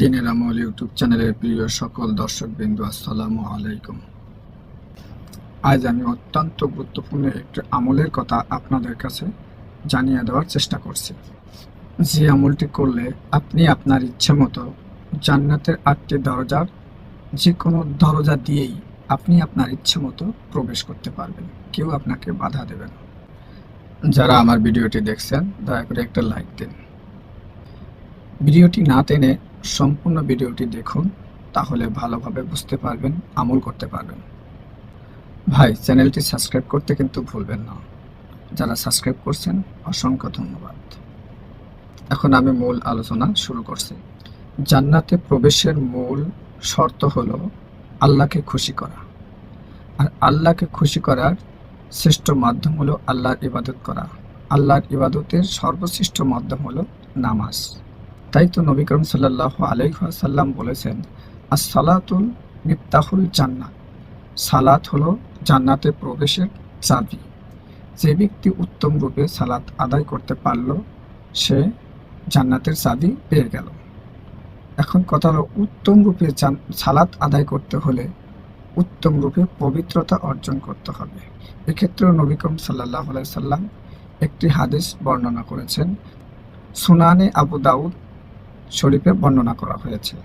দিনের আমল ইউটিউব চ্যানেলের প্রিয় সকল দর্শকবৃন্দ, আসসালামু আলাইকুম। আজ আমি অত্যন্ত গুরুত্বপূর্ণ একটি আমলের কথা আপনাদের কাছে জানিয়ে দেওয়ার চেষ্টা করছি। যে আমলটি করলে আপনি আপনার ইচ্ছে মতো জান্নাতের 8টি দরজার যে কোনো দরজা দিয়েই আপনি আপনার ইচ্ছে মতো প্রবেশ করতে পারবেন, কেউ আপনাকে বাধা দেবে না। যারা আমার ভিডিওটি দেখছেন দয়া করে একটা লাইক দিন। ভিডিওটি না টেনে সম্পূর্ণ ভিডিওটি দেখুন, তাহলে ভালোভাবে বুঝতে পারবেন, আমল করতে পারবেন। ভাই, চ্যানেলটি সাবস্ক্রাইব করতে কিন্তু ভুলবেন না। যারা সাবস্ক্রাইব করছেন অসংখ্য ধন্যবাদ। এখন আমি মূল আলোচনা শুরু করছি। জান্নাতে প্রবেশের মূল শর্ত হলো আল্লাহকে খুশি করা। আর আল্লাহকে খুশি করার শ্রেষ্ঠ মাধ্যম হলো আল্লাহর ইবাদত করা। আল্লাহর ইবাদতের সর্বশ্রেষ্ঠ মাধ্যম হলো নামাজ। তাই তো নবী করিম সাল্লাল্লাহু আলাইহি ওয়াসাল্লাম বলেছেন, as-সালাতুল মিফতাহুল জান্নাত। সালাত হলো জান্নাতে প্রবেশের চাবি। যে ব্যক্তি উত্তম রূপে সালাত আদায় করতে পারল, সে জান্নাতের চাবি পেয়ে গেল। এখন কথা হলো, উত্তম রূপে সালাত আদায় করতে হলে উত্তম রূপে পবিত্রতা অর্জন করতে হবে। এক্ষেত্রে নবী করিম সাল্লাল্লাহু আলাইহি ওয়াসাল্লাম একটি হাদিস বর্ণনা করেছেন, সুনানে আবু দাউদ শরীফে বর্ণনা করা হয়েছে।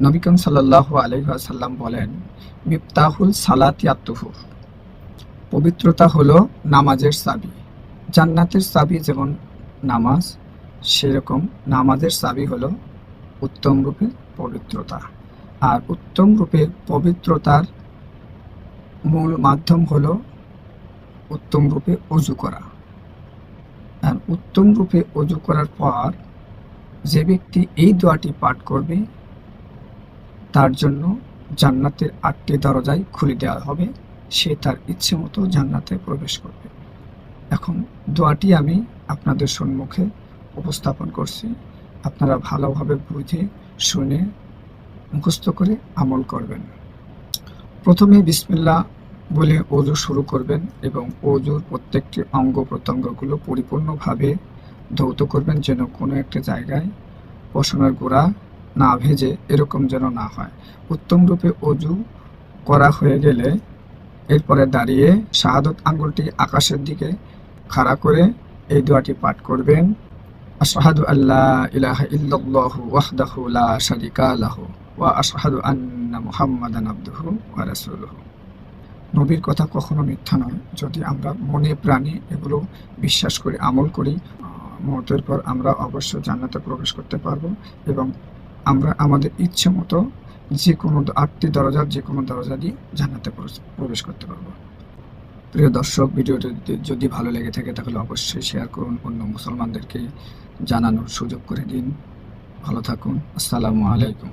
নবী করিম সাল্লাল্লাহু আলাইহি ওয়াসাল্লাম বলেন, মিফতাহুল সালাতি আত-তুহুর। পবিত্রতা হলো নামাজের চাবি। জান্নাতের চাবি যেমন নামাজ, সেরকম নামাজের চাবি হলো উত্তম রূপে পবিত্রতা। আর উত্তম রূপে পবিত্রতার মূল মাধ্যম হলো উত্তম রূপে ওযু করা। আর উত্তম রূপে ওযু করার পর যে ব্যক্তি এই দোয়াটি পাঠ করবে, তার জন্য জান্নাতের 8টি দরজাই খুলে দেওয়া হবে। সে তার ইচ্ছে মতো জান্নাতে প্রবেশ করবে। এখন দোয়াটি আমি আপনাদের সম্মুখে উপস্থাপন করছি। আপনারা ভালোভাবে বুঝে শুনে মুখস্থ করে আমল করবেন। প্রথমে বিসমিল্লাহ বলে ওযু শুরু করবেন এবং ওযুর প্রত্যেকটি অঙ্গ প্রত্যঙ্গগুলো পরিপূর্ণভাবে ধৌত করবেন, যেন কোনো একটা জায়গায় পশমের গোড়া না ভেজে এরকম যেন না হয়। উত্তম রূপে ওযু করা হয়ে গেলে এরপরে দাঁড়িয়ে শাহাদত আঙ্গুলটি আকাশের দিকে খাড়া করে এই দোয়াটি পাঠ করবেন, আশহাদু আল্লা ইলাহা ইল্লাল্লাহু ওয়াহদাহু লা শারীকা লাহু ওয়া আশহাদু আন্না মুহাম্মাদান আবদুহু ওয়া রাসূলুহু। নবীর কথা কখনো মিথ্যা নয়। যদি আমরা মনে প্রাণে এগুলো বিশ্বাস করে আমল করি, মওতের পর আমরা অবশ্য জান্নাতে প্রবেশ করতে পারবো এবং আমরা আমাদের ইচ্ছে মতো যে কোনো 8টি দরজার যে কোনো দরজা দিয়ে জান্নাতে প্রবেশ করতে পারবো। প্রিয় দর্শক, ভিডিওটি যদি ভালো লেগে থাকে তাহলে অবশ্যই শেয়ার করুন, অন্য মুসলমানদেরকে জানানোর সুযোগ করে দিন। ভালো থাকুন। আসসালামু আলাইকুম।